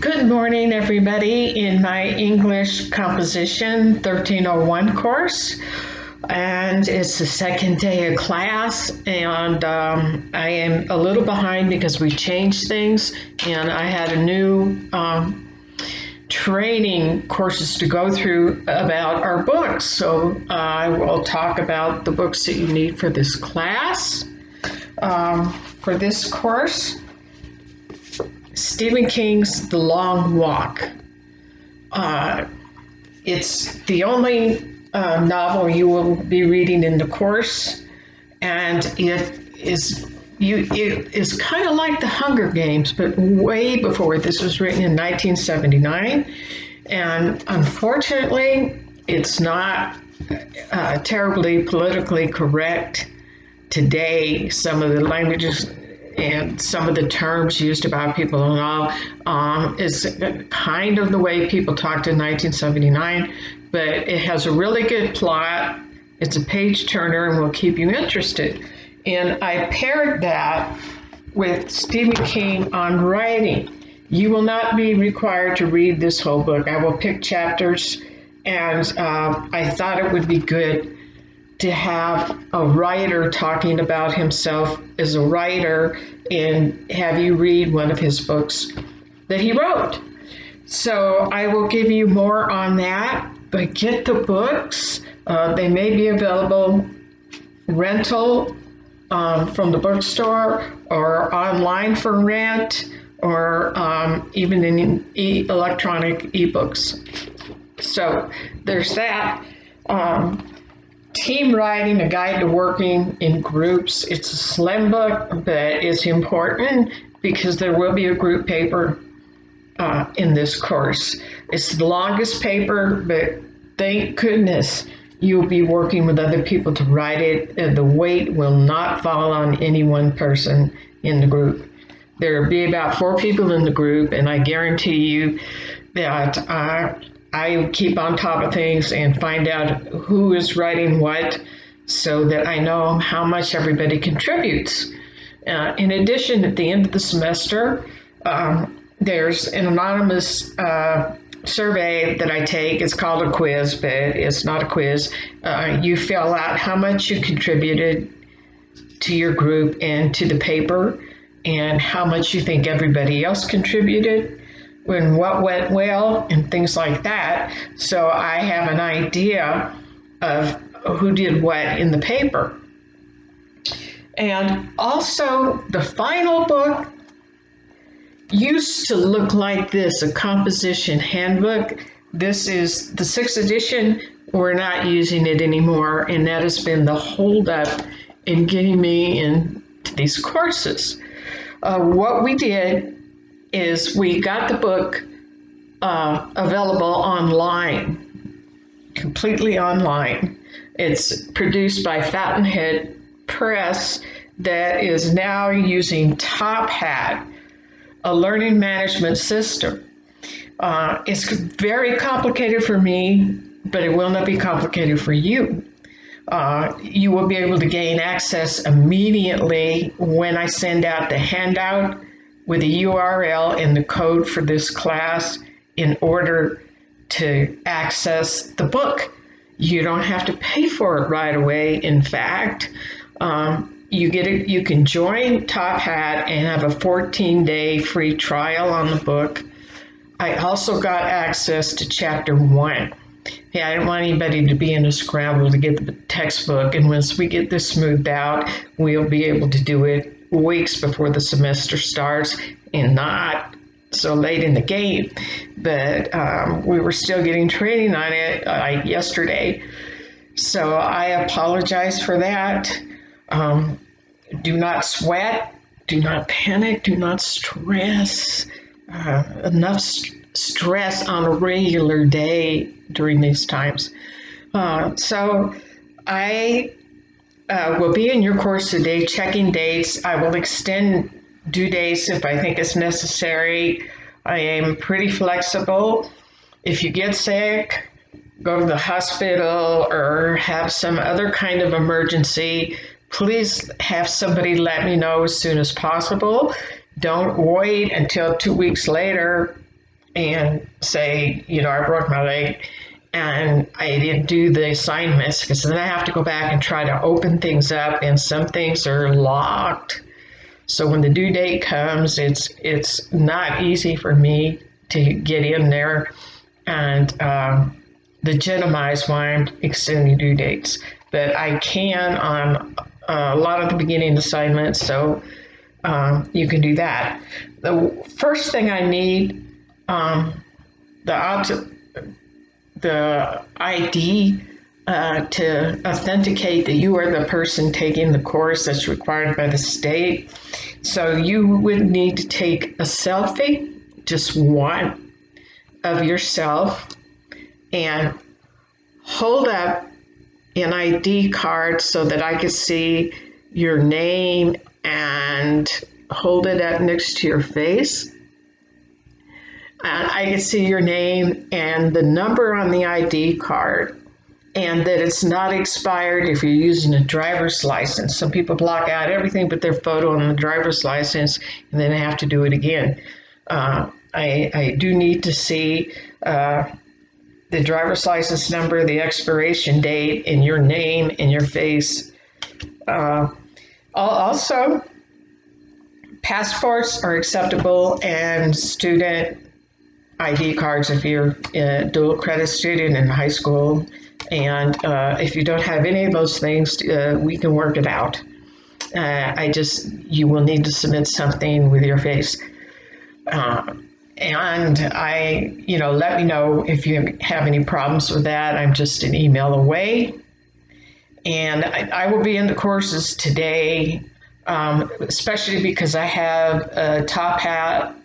Good morning, everybody, in my English Composition 1301 course. And it's the second day of class, and I am a little behind because we changed things, and I had a new training courses to go through about our books. So I will talk about the books that you need for this class, for this course. Stephen King's The Long Walk. It's the only novel you will be reading in the course, and it is kind of like The Hunger Games, but way before. This was written in 1979, and unfortunately, it's not terribly politically correct today. Some of the languages and some of the terms used about people and all is kind of the way people talked in 1979, but it has a really good plot. It's a page turner and will keep you interested. And I paired that with Stephen King on writing. You will not be required to read this whole book. I will pick chapters, and I thought it would be good to have a writer talking about himself as a writer and have you read one of his books that he wrote. So I will give you more on that, but get the books. They may be available rental from the bookstore or online for rent, or even in electronic ebooks. So there's that. Team Writing, A Guide to Working in Groups. It's a slim book, but it's important because there will be a group paper in this course. It's the longest paper, but thank goodness you'll be working with other people to write it, and the weight will not fall on any one person in the group. There will be about 4 people in the group, and I guarantee you that I keep on top of things and find out who is writing what so that I know how much everybody contributes. In addition, at the end of the semester, there's an anonymous survey that I take. It's called a quiz, but it's not a quiz. You fill out how much you contributed to your group and to the paper, and how much you think everybody else contributed, and what went well, and things like that. So I have an idea of who did what in the paper. And also, the final book used to look like this, a composition handbook. This is the 6th edition. We're not using it anymore, and that has been the holdup in getting me into these courses. What we did is we got the book available online, completely online. It's produced by Fountainhead Press that is now using Top Hat, a learning management system. It's very complicated for me, but it will not be complicated for you. You will be able to gain access immediately when I send out the handout with the URL and the code for this class in order to access the book. You don't have to pay for it right away. In fact, you can join Top Hat and have a 14-day free trial on the book. I also got access to chapter 1. Yeah, I didn't want anybody to be in a scramble to get the textbook, and once we get this smoothed out, we'll be able to do it weeks before the semester starts and not so late in the game. But we were still getting training on it yesterday, so I apologize for that. Do not sweat, do not panic, do not stress. Enough stress on a regular day during these times. So I will be in your course today checking dates. I will extend due dates if I think it's necessary. I am pretty flexible. If you get sick, go to the hospital, or have some other kind of emergency, please have somebody let me know as soon as possible. Don't wait until 2 weeks later and say, I broke my leg and I didn't do the assignments, because then I have to go back and try to open things up, and some things are locked. So when the due date comes, it's not easy for me to get in there and legitimize why I'm extending due dates. But I can on a lot of the beginning assignments, so you can do that. The first thing I need, the ID to authenticate that you are the person taking the course that's required by the state. So you would need to take a selfie, just one of yourself, and hold up an ID card so that I could see your name, and hold it up next to your face. And I can see your name and the number on the ID card, and that it's not expired if you're using a driver's license. Some people block out everything but their photo on the driver's license, and then have to do it again. I do need to see the driver's license number, the expiration date, and your name and your face. Also, passports are acceptable, and student ID cards if you're a dual credit student in high school. And if you don't have any of those things, we can work it out. You will need to submit something with your face. And let me know if you have any problems with that. I'm just an email away. And I will be in the courses today, especially because I have a Top Hat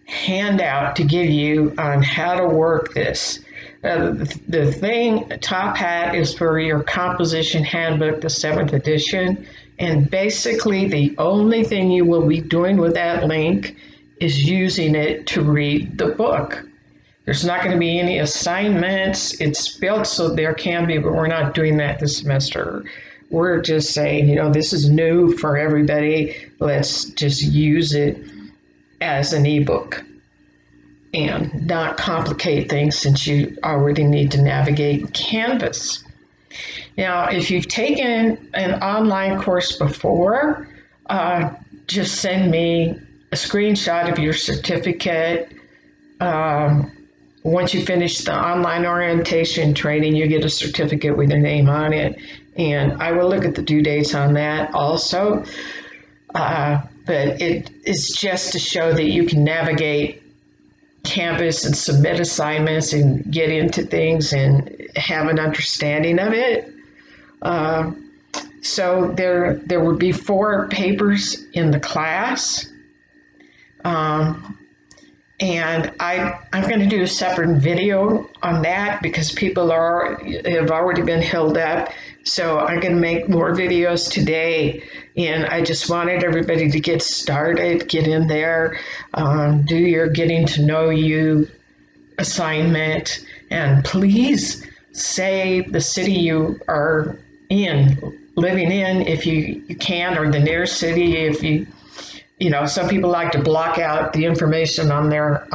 handout to give you on how to work this. The thing, Top Hat, is for your composition handbook, the 7th edition. And basically, the only thing you will be doing with that link is using it to read the book. There's not going to be any assignments. It's built so there can be, but we're not doing that this semester. We're just saying, this is new for everybody. Let's just use it as an ebook and not complicate things, since you already need to navigate Canvas. Now, if you've taken an online course before, just send me a screenshot of your certificate. Once you finish the online orientation training, you get a certificate with your name on it, and I will look at the due dates on that also. But it is just to show that you can navigate Canvas and submit assignments and get into things and have an understanding of it. So there would be 4 papers in the class. And I'm going to do a separate video on that, because people have already been held up. So I'm going to make more videos today. And I just wanted everybody to get started, get in there, do your getting to know you assignment. And please say the city you are living in, if you can, or the nearest city. If some people like to block out the information on their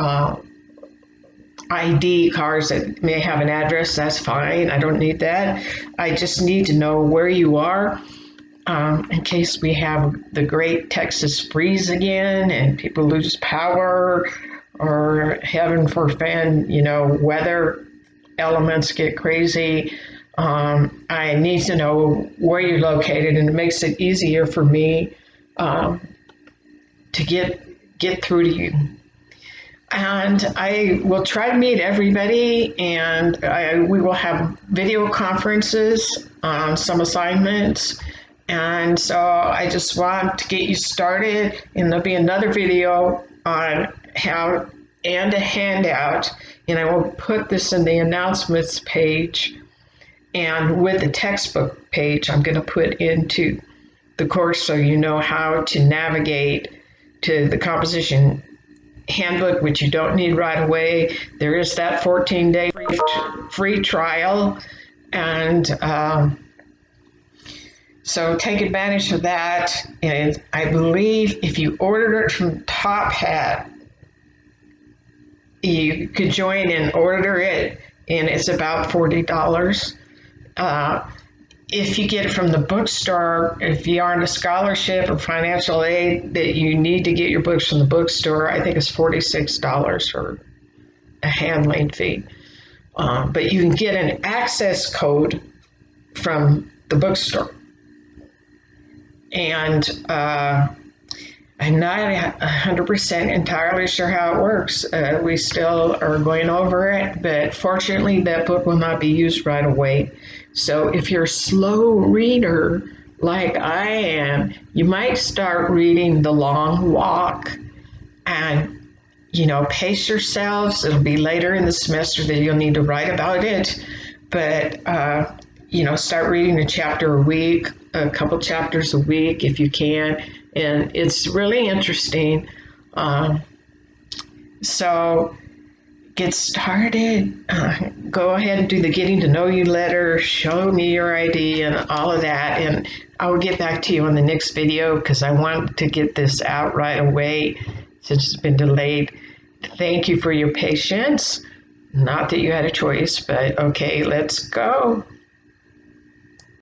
ID cards that may have an address. That's fine. I don't need that. I just need to know where you are, in case we have the great Texas freeze again and people lose power, or heaven forfend, weather elements get crazy. I need to know where you're located, and it makes it easier for me to get through to you. And I will try to meet everybody, and we will have video conferences on some assignments. And so I just want to get you started, and there'll be another video on how, and a handout, and I will put this in the announcements page, and with the textbook page I'm going to put into the course, so you know how to navigate to the composition handbook, which you don't need right away. There is that 14-day free trial, and so take advantage of that. And I believe if you ordered it from Top Hat, You could join and order it, and it's about $40. If you get it from the bookstore, if you aren't a scholarship or financial aid that you need to get your books from the bookstore, I think it's $46 for a handling fee. But you can get an access code from the bookstore. And I'm not 100% entirely sure how it works. We still are going over it, but fortunately that book will not be used right away. So if you're a slow reader like I am, you might start reading The Long Walk and, pace yourselves. It'll be later in the semester that you'll need to write about it, but, start reading a chapter a week, a couple chapters a week if you can. And it's really interesting. So get started. Go ahead and do the getting to know you letter. Show me your ID and all of that. And I will get back to you on the next video because I want to get this out right away since it's been delayed. Thank you for your patience. Not that you had a choice, but okay, let's go.